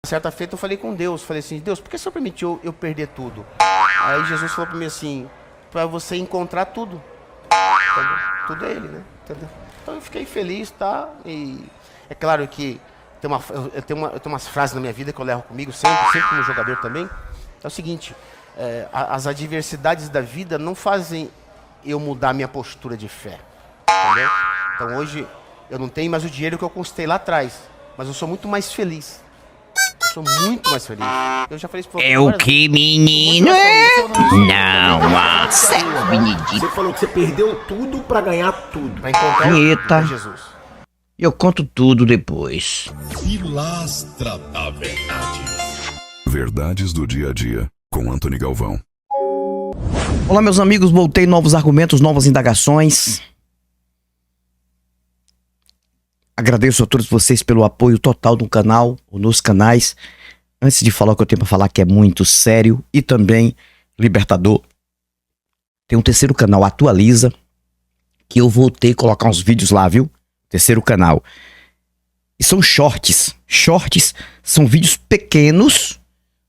Certa feita eu falei com Deus, falei assim, Deus, por que o Senhor permitiu eu perder tudo? Aí Jesus falou pra mim assim, pra você encontrar tudo. Entendeu? Tudo é Ele, né? Entendeu? Então eu fiquei feliz, tá? E é claro que eu tenho umas frases na minha vida que eu levo comigo sempre como jogador também. É o seguinte, as adversidades da vida não fazem eu mudar minha postura de fé. Entendeu? Então hoje eu não tenho mais o dinheiro que eu conquistei lá atrás, mas eu sou muito mais feliz. Eu sou muito mais feliz. Eu já falei isso pra você. É o que, menino? Não, a sério, Benedito. Você falou que você perdeu tudo pra ganhar tudo. Pra encontrar Eita. Jesus. Eu conto tudo depois. Pilastra da Verdade. Verdades do dia a dia, com Antony Galvão. Olá, meus amigos, voltei, novos argumentos, novas indagações. Agradeço a todos vocês pelo apoio total no canal, ou nos canais. Antes de falar o que eu tenho pra falar, que é muito sério e também libertador, tem um terceiro canal, Atualiza, que eu voltei a colocar uns vídeos lá, viu? Terceiro canal. E são shorts. Shorts são vídeos pequenos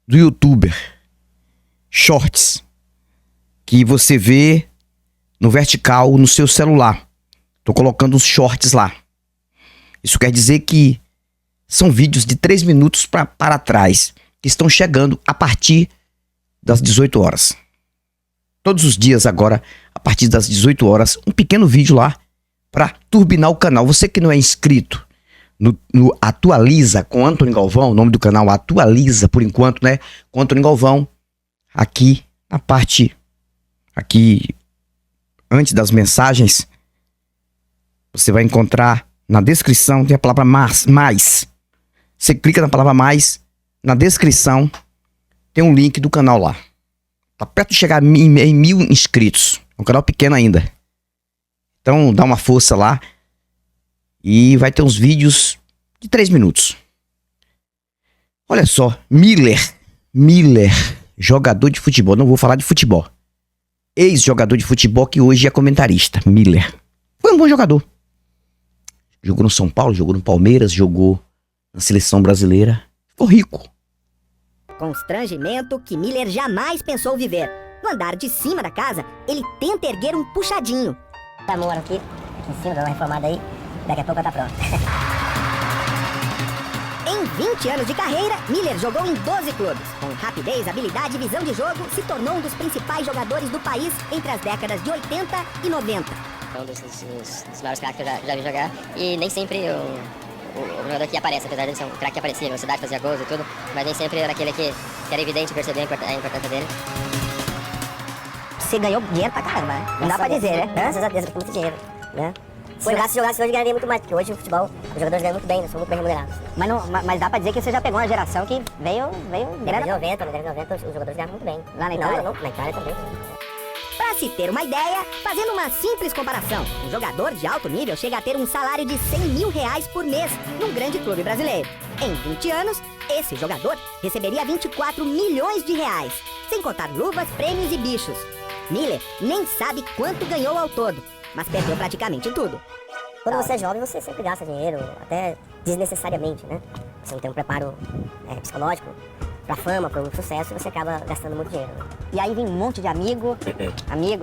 do YouTuber. Shorts. Que você vê no vertical no seu celular. Tô colocando os shorts lá. Isso quer dizer que são vídeos de 3 minutos para trás, que estão chegando a partir das 18 horas. Todos os dias agora, a partir das 18 horas, um pequeno vídeo lá para turbinar o canal. Você que não é inscrito no Atualiza com Antony Galvão, o nome do canal Atualiza por enquanto, né? Com Antony Galvão, aqui na parte, aqui antes das mensagens, você vai encontrar na descrição, tem a palavra mais. Você clica na palavra mais, na descrição tem um link do canal lá. Tá perto de chegar em 1.000 inscritos. É um canal pequeno ainda. Então dá uma força lá. E vai ter uns vídeos de 3 minutos. Olha só, Miller, jogador de futebol. Não vou falar de futebol. Ex-jogador de futebol que hoje é comentarista. Miller. Foi um bom jogador. Jogou no São Paulo, jogou no Palmeiras, jogou na seleção brasileira. Ficou rico. Constrangimento que Miller jamais pensou viver. No andar de cima da casa, ele tenta erguer um puxadinho. Tá moro aqui em cima, dá uma reformada aí. Daqui a pouco tá pronto. Em 20 anos de carreira, Miller jogou em 12 clubes. Com rapidez, habilidade e visão de jogo, se tornou um dos principais jogadores do país entre as décadas de 80 e 90. É um dos maiores craques que eu já vi jogar. E nem sempre o jogador que aparece, apesar de ser um craque que aparecia, velocidade, fazia gols e tudo, mas nem sempre era aquele que era evidente perceber a importância dele. Você ganhou dinheiro pra caramba, né? Não dá pra dizer, né? Graças a Deus, eu fiquei muito dinheiro, né? Se jogasse hoje, ganharia muito mais, porque hoje no futebol os jogadores ganham muito bem, né? São muito bem remunerados. Mas dá pra dizer que você já pegou uma geração que veio Na década de 90, os jogadores ganhavam muito bem. Lá na Itália? Não, na Itália também. Pra se ter uma ideia, fazendo uma simples comparação, um jogador de alto nível chega a ter um salário de R$100 mil por mês num grande clube brasileiro. Em 20 anos, esse jogador receberia 24 milhões de reais, sem contar luvas, prêmios e bichos. Miller nem sabe quanto ganhou ao todo, mas perdeu praticamente tudo. Quando você é jovem, você sempre gasta dinheiro, até desnecessariamente, né? Você não tem um preparo psicológico pra fama, pro sucesso, e você acaba gastando muito dinheiro. E aí vem um monte de amigo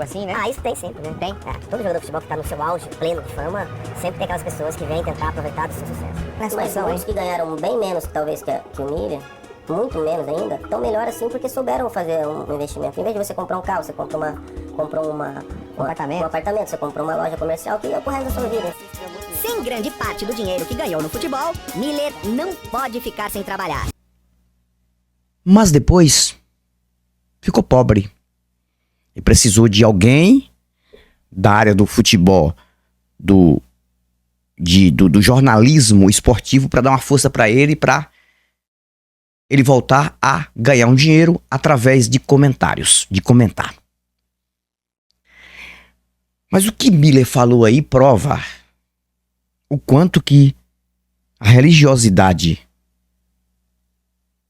assim, né? Ah, isso tem sempre, né? Tem? Todo jogador de futebol que tá no seu auge, pleno de fama, sempre tem aquelas pessoas que vêm tentar aproveitar do seu sucesso. Mas muitos que ganharam bem menos, talvez, que o Miller, muito menos ainda, tão melhor assim porque souberam fazer um investimento. Em vez de você comprar um carro, você compra um apartamento, você compra uma loja comercial que é o resto da sua vida. Sem grande parte do dinheiro que ganhou no futebol, Miller não pode ficar sem trabalhar. Mas depois ficou pobre e precisou de alguém da área do futebol, do jornalismo esportivo para dar uma força para ele voltar a ganhar um dinheiro através de comentários, de comentar. Mas o que Miller falou aí prova o quanto que a religiosidade,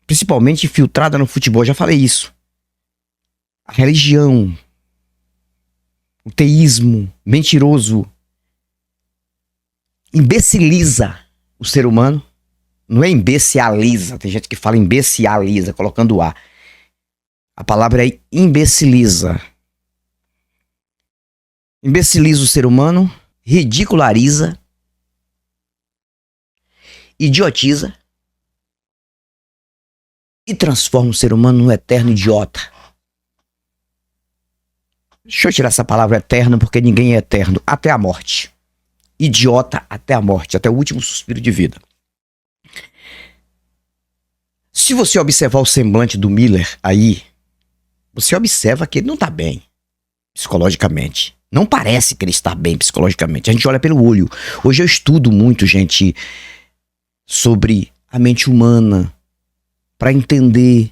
principalmente infiltrada no futebol, já falei isso. A religião, o teísmo mentiroso, imbeciliza o ser humano Não é imbeciliza. Tem gente que fala imbeciliza, colocando A. A palavra é imbeciliza. Imbeciliza o ser humano, ridiculariza, idiotiza e transforma o ser humano num eterno idiota. Deixa eu tirar essa palavra eterno, porque ninguém é eterno até a morte. Idiota até a morte, até o último suspiro de vida. Se você observar o semblante do Miller aí, você observa que ele não tá bem psicologicamente. Não parece que ele está bem psicologicamente. A gente olha pelo olho. Hoje eu estudo muito, gente, sobre a mente humana, para entender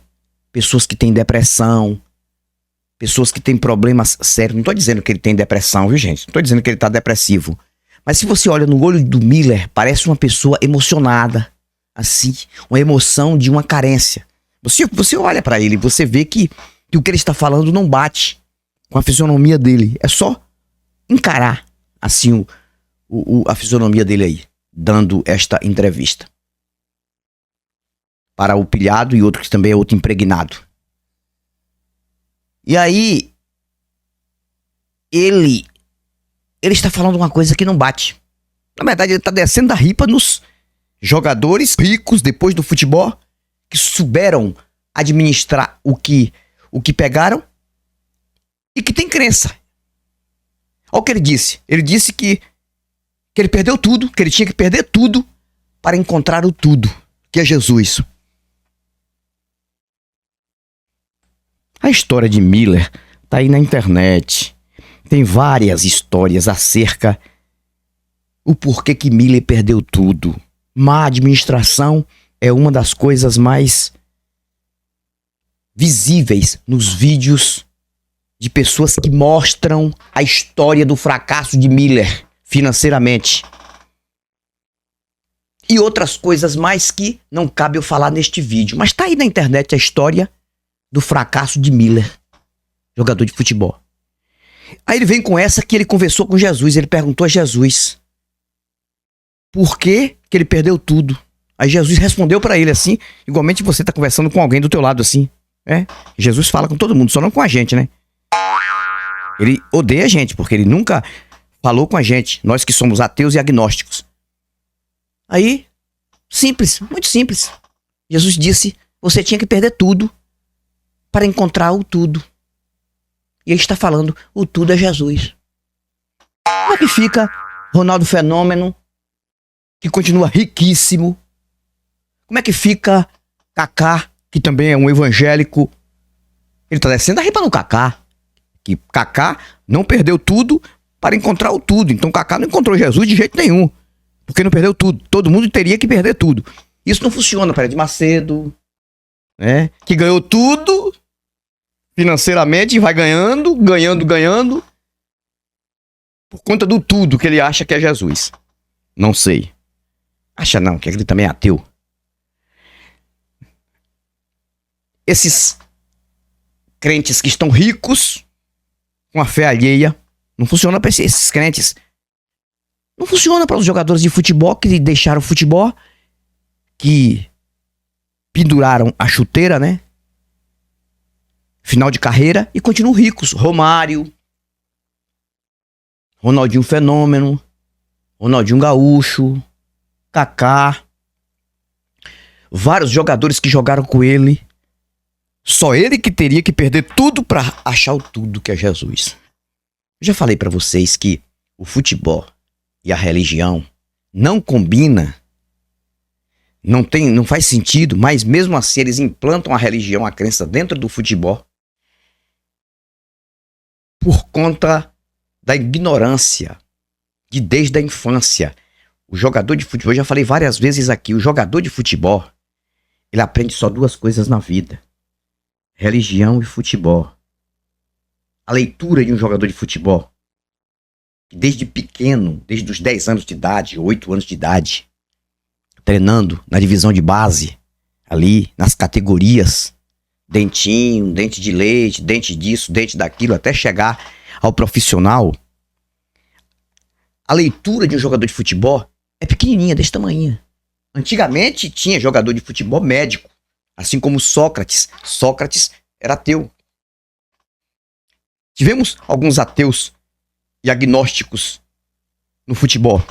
pessoas que têm depressão, pessoas que têm problemas sérios. Não tô dizendo que ele tem depressão, viu, gente? Não tô dizendo que ele tá depressivo. Mas se você olha no olho do Miller, parece uma pessoa emocionada, assim, uma emoção de uma carência. Você olha para ele, você vê que o que ele está falando não bate com a fisionomia dele. É só encarar, assim, a fisionomia dele aí, dando esta entrevista. Para o pilhado e outro que também é outro impregnado. E aí, ele está falando uma coisa que não bate. Na verdade, ele está descendo da ripa nos jogadores ricos depois do futebol, que souberam administrar o que pegaram e que tem crença. Olha o que ele disse. Ele disse que ele perdeu tudo, que ele tinha que perder tudo para encontrar o tudo, que é Jesus. A história de Miller tá aí na internet. Tem várias histórias acerca o porquê que Miller perdeu tudo. Má administração é uma das coisas mais visíveis nos vídeos de pessoas que mostram a história do fracasso de Miller financeiramente. E outras coisas mais que não cabe eu falar neste vídeo. Mas tá aí na internet a história do fracasso de Miller, jogador de futebol. Aí ele vem com essa que ele conversou com Jesus. Ele perguntou a Jesus por que ele perdeu tudo. Aí Jesus respondeu pra ele assim, igualmente você tá conversando com alguém do teu lado assim. Jesus fala com todo mundo, só não com a gente, né? Ele odeia a gente, porque ele nunca falou com a gente, nós que somos ateus e agnósticos. Aí, simples, muito simples. Jesus disse, você tinha que perder tudo para encontrar o tudo. E ele está falando, o tudo é Jesus. Como é que fica Ronaldo Fenômeno, que continua riquíssimo? Como é que fica Kaká, que também é um evangélico? Ele está descendo a ripa no Kaká. Que Kaká não perdeu tudo para encontrar o tudo. Então Kaká não encontrou Jesus de jeito nenhum, porque não perdeu tudo. Todo mundo teria que perder tudo. Isso não funciona para Ed Macedo, né? Que ganhou tudo financeiramente e vai ganhando por conta do tudo que ele acha que é Jesus. Não sei. Acha não, que ele também é ateu. Esses crentes que estão ricos com a fé alheia, não funciona para esses crentes. Não funciona para os jogadores de futebol que deixaram o futebol, que penduraram a chuteira, né? Final de carreira e continuam ricos. Romário, Ronaldinho Fenômeno, Ronaldinho Gaúcho, Kaká, vários jogadores que jogaram com ele. Só ele que teria que perder tudo para achar o tudo que é Jesus. Eu já falei para vocês que o futebol e a religião não combina, não faz sentido, mas mesmo assim eles implantam a religião, a crença dentro do futebol por conta da ignorância desde a infância. O jogador de futebol, eu já falei várias vezes aqui, o jogador de futebol, ele aprende só duas coisas na vida: religião e futebol. A leitura de um jogador de futebol, desde pequeno, desde os 10 anos de idade, 8 anos de idade, treinando na divisão de base, ali nas categorias, dentinho, dente de leite, dente disso, dente daquilo, até chegar ao profissional. A leitura de um jogador de futebol é pequenininha, desse tamanho. Antigamente tinha jogador de futebol médico, assim como Sócrates. Sócrates era ateu. Tivemos alguns ateus e agnósticos no futebol.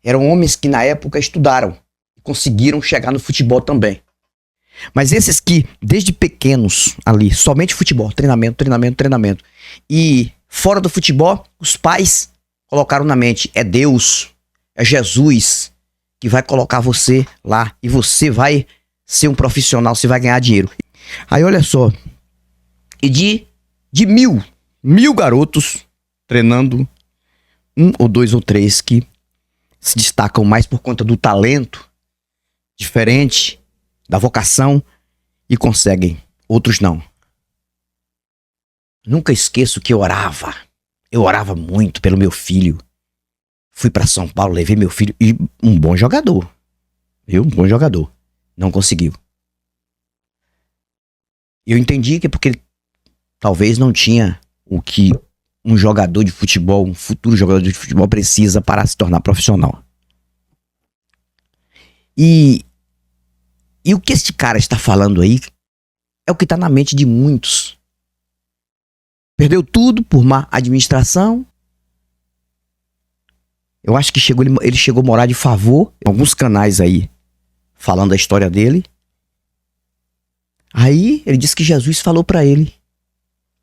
Eram homens que na época estudaram e conseguiram chegar no futebol também. Mas esses que, desde pequenos ali, somente futebol, treinamento. E fora do futebol, os pais colocaram na mente, é Deus, é Jesus que vai colocar você lá e você vai ser um profissional, você vai ganhar dinheiro. Aí olha só, e de mil garotos treinando, 1 ou 2 ou 3 que se destacam mais por conta do talento diferente, da vocação, e conseguem, outros não. Nunca esqueço que eu orava muito pelo meu filho. Fui pra São Paulo, levei meu filho, e um bom jogador, viu? Um bom jogador. Não conseguiu. Eu entendi que é porque ele talvez não tinha o que um jogador de futebol, um futuro jogador de futebol precisa para se tornar profissional. E o que este cara está falando aí é o que está na mente de muitos. Perdeu tudo por má administração. Eu acho que ele chegou a morar de favor. Alguns canais aí falando da história dele. Aí ele disse que Jesus falou para ele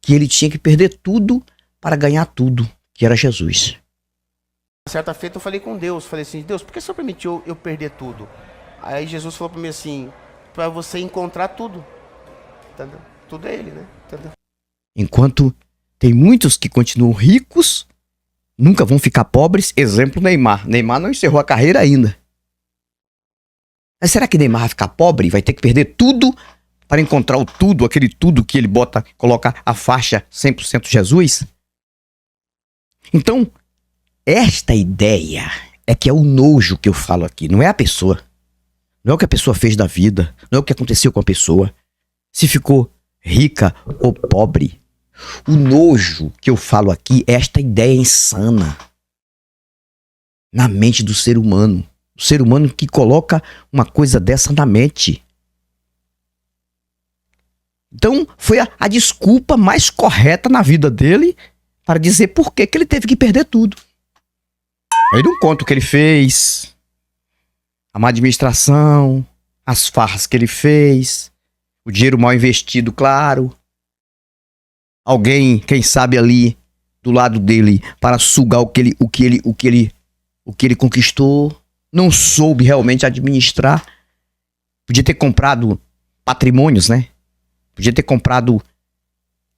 que ele tinha que perder tudo para ganhar tudo, que era Jesus. Certa feita eu falei com Deus, falei assim, Deus, por que o Senhor permitiu eu perder tudo? Aí Jesus falou pra mim assim, pra você encontrar tudo. Entendeu? Tudo é ele, né? Entendeu? Enquanto tem muitos que continuam ricos, nunca vão ficar pobres. Exemplo, Neymar. Neymar não encerrou a carreira ainda. Mas será que Neymar vai ficar pobre? Vai ter que perder tudo para encontrar o tudo, aquele tudo que ele coloca a faixa 100% Jesus? Então, esta ideia é que é o nojo que eu falo aqui, não é a pessoa. Não é o que a pessoa fez da vida, não é o que aconteceu com a pessoa, se ficou rica ou pobre. O nojo que eu falo aqui é esta ideia insana na mente do ser humano. O ser humano que coloca uma coisa dessa na mente. Então, foi a desculpa mais correta na vida dele para dizer por que ele teve que perder tudo. Aí não conta o que ele fez, a má administração, as farras que ele fez, o dinheiro mal investido, claro. Alguém, quem sabe ali do lado dele para sugar o que ele conquistou, não soube realmente administrar. Podia ter comprado patrimônios, né? Podia ter comprado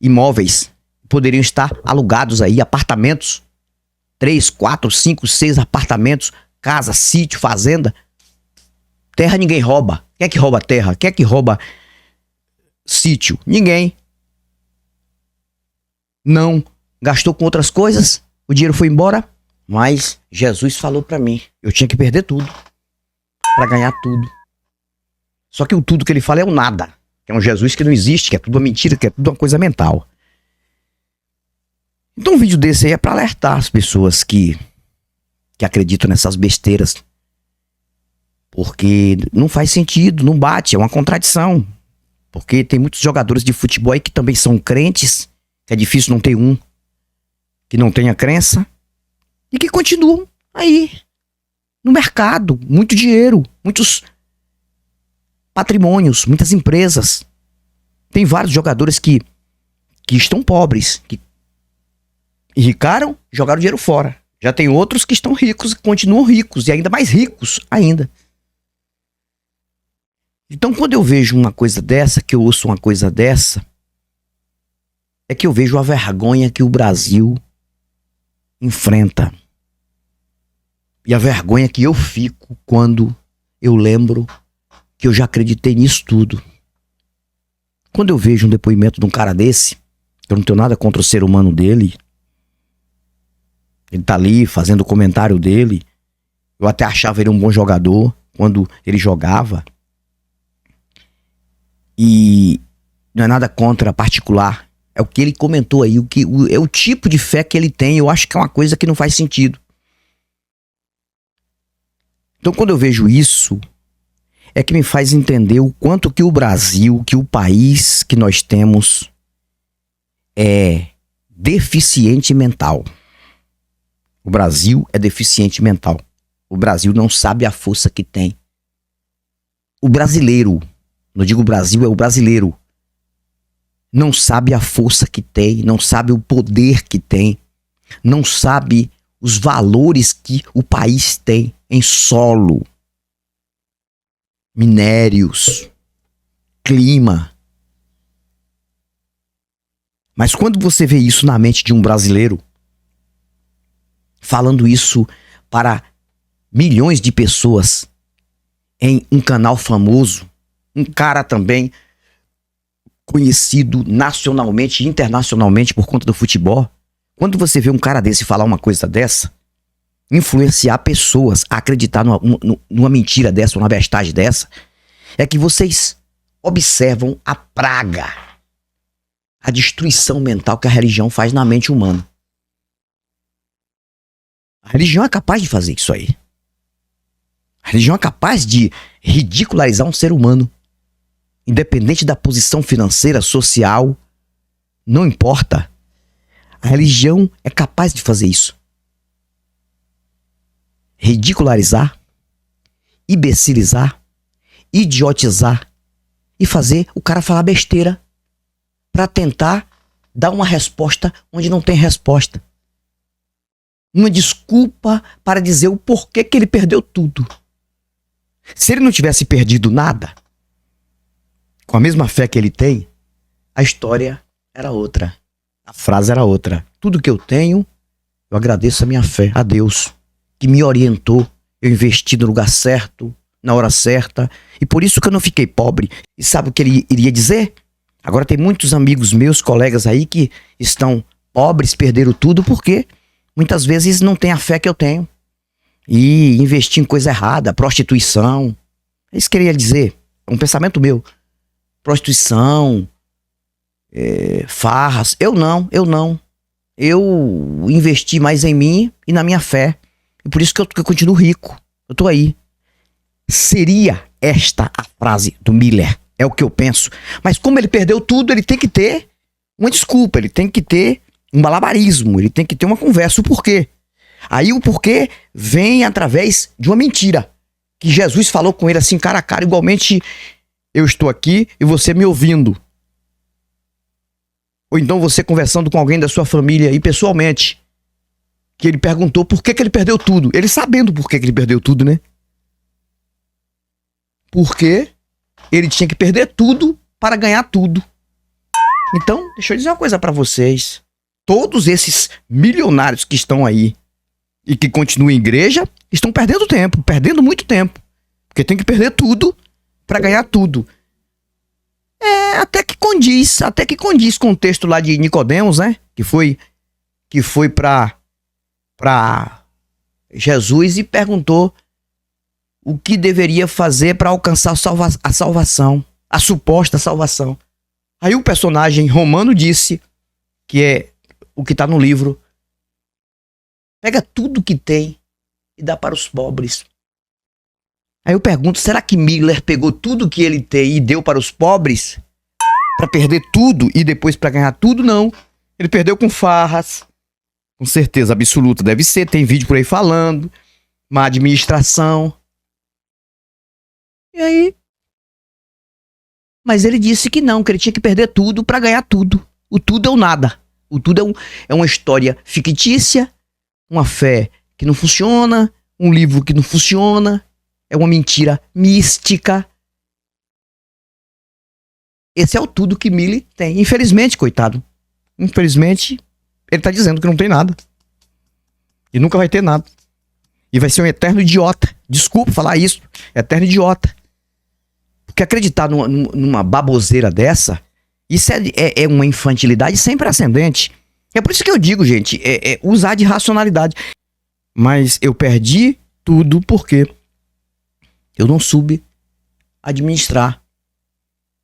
imóveis, poderiam estar alugados aí, apartamentos, 3, 4, 5, 6 apartamentos, casa, sítio, fazenda. Terra ninguém rouba. Quem é que rouba terra? Quem é que rouba sítio? Ninguém. Não gastou com outras coisas, o dinheiro foi embora, mas Jesus falou pra mim, eu tinha que perder tudo pra ganhar tudo. Só que o tudo que ele fala é o nada, que é um Jesus que não existe, que é tudo uma mentira, que é tudo uma coisa mental. Então um vídeo desse aí é pra alertar as pessoas que acreditam nessas besteiras, porque não faz sentido, não bate, é uma contradição. Porque tem muitos jogadores de futebol aí que também são crentes, que é difícil não ter um que não tenha crença, e que continuam aí no mercado, muito dinheiro, muitos patrimônios, muitas empresas. Tem vários jogadores que estão pobres, que enricaram, jogaram dinheiro fora. Já tem outros que estão ricos e continuam ricos, e ainda mais ricos ainda. Então quando eu vejo uma coisa dessa, que eu ouço uma coisa dessa, é que eu vejo a vergonha que o Brasil enfrenta. E a vergonha que eu fico quando eu lembro que eu já acreditei nisso tudo. Quando eu vejo um depoimento de um cara desse, eu não tenho nada contra o ser humano dele, ele tá ali fazendo o comentário dele, eu até achava ele um bom jogador quando ele jogava, e não é nada contra particular. É o que ele comentou aí, é o tipo de fé que ele tem. Eu acho que é uma coisa que não faz sentido. Então quando eu vejo isso, é que me faz entender o quanto que o Brasil, que o país que nós temos é deficiente mental. O Brasil é deficiente mental. O Brasil não sabe a força que tem. O brasileiro, não digo o Brasil, é o brasileiro, não sabe a força que tem, não sabe o poder que tem, não sabe os valores que o país tem em solo, minérios, clima. Mas quando você vê isso na mente de um brasileiro, falando isso para milhões de pessoas em um canal famoso, um cara também conhecido nacionalmente e internacionalmente por conta do futebol, quando você vê um cara desse falar uma coisa dessa, influenciar pessoas a acreditar numa mentira dessa, numa bestagem dessa, é que vocês observam a praga, a destruição mental que a religião faz na mente humana. A religião é capaz de fazer isso aí. A religião é capaz de ridicularizar um ser humano. Independente da posição financeira, social, não importa. A religião é capaz de fazer isso. Ridicularizar, imbecilizar, idiotizar e fazer o cara falar besteira para tentar dar uma resposta onde não tem resposta. Uma desculpa para dizer o porquê que ele perdeu tudo. Se ele não tivesse perdido nada, com a mesma fé que ele tem, a história era outra. A frase era outra. Tudo que eu tenho, eu agradeço a minha fé, a Deus, que me orientou. Eu investi no lugar certo, na hora certa, e por isso que eu não fiquei pobre. E sabe o que ele iria dizer? Agora tem muitos amigos meus, colegas aí, que estão pobres, perderam tudo, porque muitas vezes não tem a fé que eu tenho. E investir em coisa errada, prostituição. É isso que ele ia dizer. É um pensamento meu. Prostituição, farras. Eu não. Eu investi mais em mim e na minha fé. E por isso que eu continuo rico. Eu tô aí. Seria esta a frase do Miller. É o que eu penso. Mas como ele perdeu tudo, ele tem que ter uma desculpa. Ele tem que ter um malabarismo. Ele tem que ter uma conversa. O porquê? Aí o porquê vem através de uma mentira. Que Jesus falou com ele assim, cara a cara, igualmente eu estou aqui e você me ouvindo. Ou então você conversando com alguém da sua família e pessoalmente. Que ele perguntou por que ele perdeu tudo. Ele sabendo por que ele perdeu tudo, né? Porque ele tinha que perder tudo para ganhar tudo. Então, deixa eu dizer uma coisa para vocês. Todos esses milionários que estão aí e que continuam em igreja, estão perdendo tempo, perdendo muito tempo. Porque tem que perder tudo para ganhar tudo. Até que condiz com o texto lá de Nicodemos, né? Que foi para Jesus e perguntou o que deveria fazer para alcançar a salvação, a suposta salvação. Aí o personagem romano disse, que é o que está no livro, pega tudo que tem e dá para os pobres. Aí eu pergunto, será que Miller pegou tudo que ele tem e deu para os pobres? Para perder tudo e depois para ganhar tudo? Não. Ele perdeu com farras. Com certeza absoluta deve ser. Tem vídeo por aí falando. Má administração. E aí? Mas ele disse que não, que ele tinha que perder tudo para ganhar tudo. O tudo é o nada. O tudo é uma história fictícia. Uma fé que não funciona, um livro que não funciona, é uma mentira mística. Esse é o tudo que Miller tem. Infelizmente, coitado. Infelizmente, ele tá dizendo que não tem nada. E nunca vai ter nada. E vai ser um eterno idiota. Desculpa falar isso. Eterno idiota. Porque acreditar numa baboseira dessa, isso é uma infantilidade sem precedente. É por isso que eu digo, gente, usar de racionalidade. Mas eu perdi tudo porque eu não soube administrar.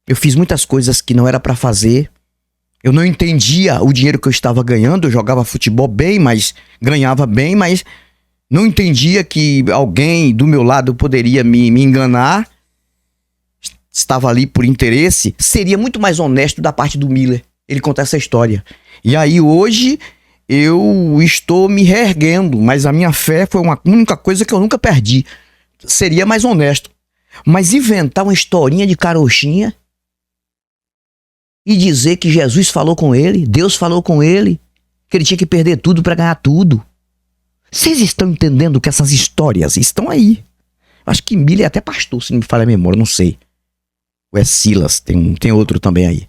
Eu fiz muitas coisas que não era pra fazer. Eu não entendia o dinheiro que eu estava ganhando. Eu jogava futebol bem, mas ganhava bem, mas não entendia que alguém do meu lado poderia me enganar, estava ali por interesse, seria muito mais honesto da parte do Miller ele contar essa história. E aí hoje eu estou me reerguendo, mas a minha fé foi uma única coisa que eu nunca perdi. Seria mais honesto. Mas inventar uma historinha de carochinha e dizer que Jesus falou com ele, Deus falou com ele, que ele tinha que perder tudo para ganhar tudo. Vocês estão entendendo que essas histórias estão aí? Acho que Miller é até pastor, se não me falha a memória, não sei. Ou é Silas, tem outro também aí.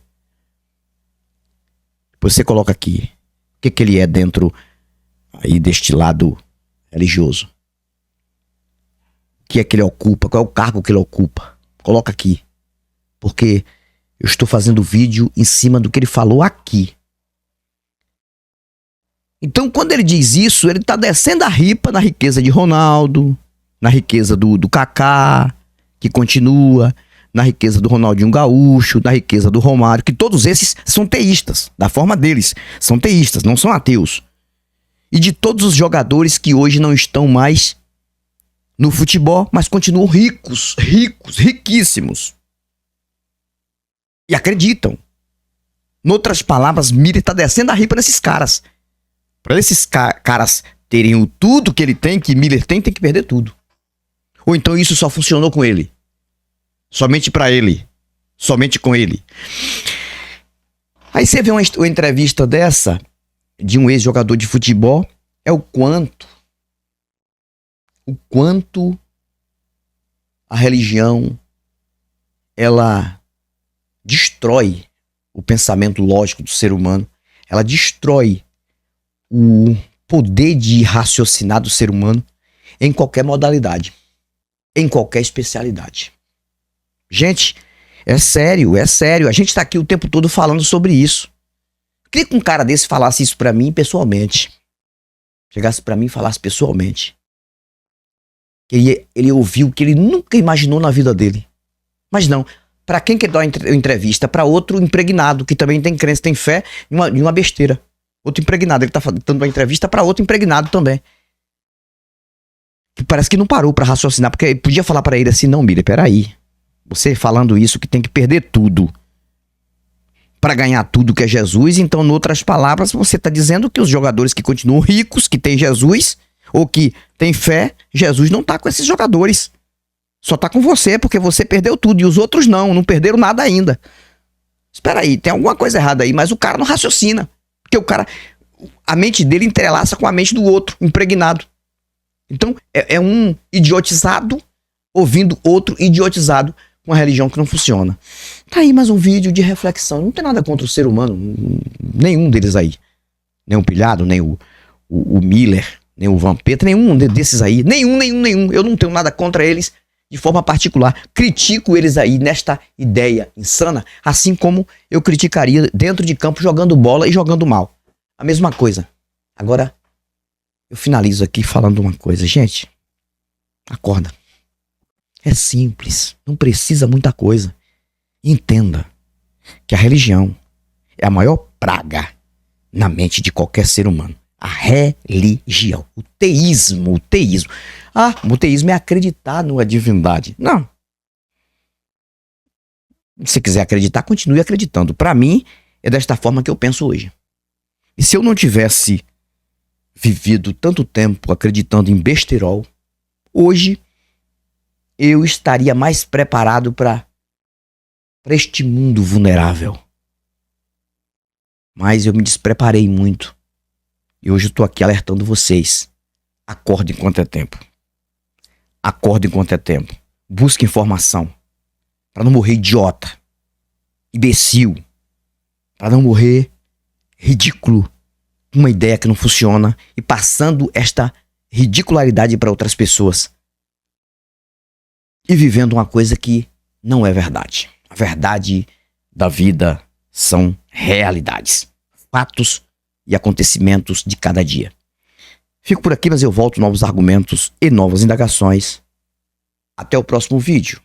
Depois você coloca aqui o que ele é dentro aí deste lado religioso. O que é que ele ocupa, qual é o cargo que ele ocupa. Coloca aqui, porque eu estou fazendo vídeo em cima do que ele falou aqui. Então, quando ele diz isso, ele está descendo a ripa na riqueza de Ronaldo, na riqueza do Kaká, que continua, na riqueza do Ronaldinho Gaúcho, na riqueza do Romário, que todos esses são teístas, da forma deles, são teístas, não são ateus. E de todos os jogadores que hoje não estão mais no futebol, mas continuam ricos, riquíssimos. E acreditam. Noutras palavras, Miller está descendo a ripa nesses caras. Para esses caras terem o tudo que ele tem, que Miller tem que perder tudo. Ou então isso só funcionou com ele. Somente para ele. Somente com ele. Aí você vê uma entrevista dessa, de um ex-jogador de futebol, é o quanto a religião, ela destrói o pensamento lógico do ser humano. Ela destrói o poder de raciocinar do ser humano em qualquer modalidade, em qualquer especialidade. Gente, é sério. A gente tá aqui o tempo todo falando sobre isso. Queria que um cara desse falasse isso pra mim pessoalmente. Chegasse pra mim e falasse pessoalmente. Ele ouviu o que ele nunca imaginou na vida dele. Mas não, pra quem que ele dá uma entrevista? Pra outro impregnado, que também tem crença, tem fé em uma besteira. Outro impregnado, ele tá dando uma entrevista pra outro impregnado também. Que parece que não parou pra raciocinar, porque ele podia falar pra ele assim, não, Miller, peraí. Você falando isso que tem que perder tudo pra ganhar tudo que é Jesus, então, em outras palavras, você tá dizendo que os jogadores que continuam ricos, que tem Jesus, ou que tem fé, Jesus não tá com esses jogadores. Só tá com você, porque você perdeu tudo, e os outros não perderam nada ainda. Espera aí, tem alguma coisa errada aí, mas o cara não raciocina. Porque o cara, a mente dele entrelaça com a mente do outro, impregnado. Então, é um idiotizado ouvindo outro idiotizado com a religião que não funciona. Tá aí mais um vídeo de reflexão. Não tem nada contra o ser humano, nenhum deles aí. Nem o Pilhado, nem o Miller, nem o Vampeta, nenhum desses aí. Nenhum. Eu não tenho nada contra eles de forma particular. Critico eles aí nesta ideia insana, assim como eu criticaria dentro de campo jogando bola e jogando mal. A mesma coisa. Agora, eu finalizo aqui falando uma coisa. Gente, acorda. É simples, não precisa muita coisa. Entenda que a religião é a maior praga na mente de qualquer ser humano. A religião, o teísmo. Ah, o teísmo é acreditar numa divindade. Não. Se quiser acreditar, continue acreditando. Para mim, é desta forma que eu penso hoje. E se eu não tivesse vivido tanto tempo acreditando em besterol, hoje eu estaria mais preparado para este mundo vulnerável. Mas eu me despreparei muito. E hoje eu estou aqui alertando vocês. Acorde enquanto é tempo. Acorde enquanto é tempo. Busque informação. Para não morrer idiota. Imbecil. Para não morrer ridículo. Uma ideia que não funciona. E passando esta ridicularidade para outras pessoas. E vivendo uma coisa que não é verdade. A verdade da vida são realidades. Fatos e acontecimentos de cada dia. Fico por aqui, mas eu volto novos argumentos e novas indagações. Até o próximo vídeo.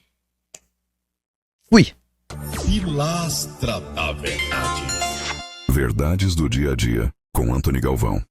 Fui! Pilastra da Verdade. Verdades do dia a dia, com Antony Galvão.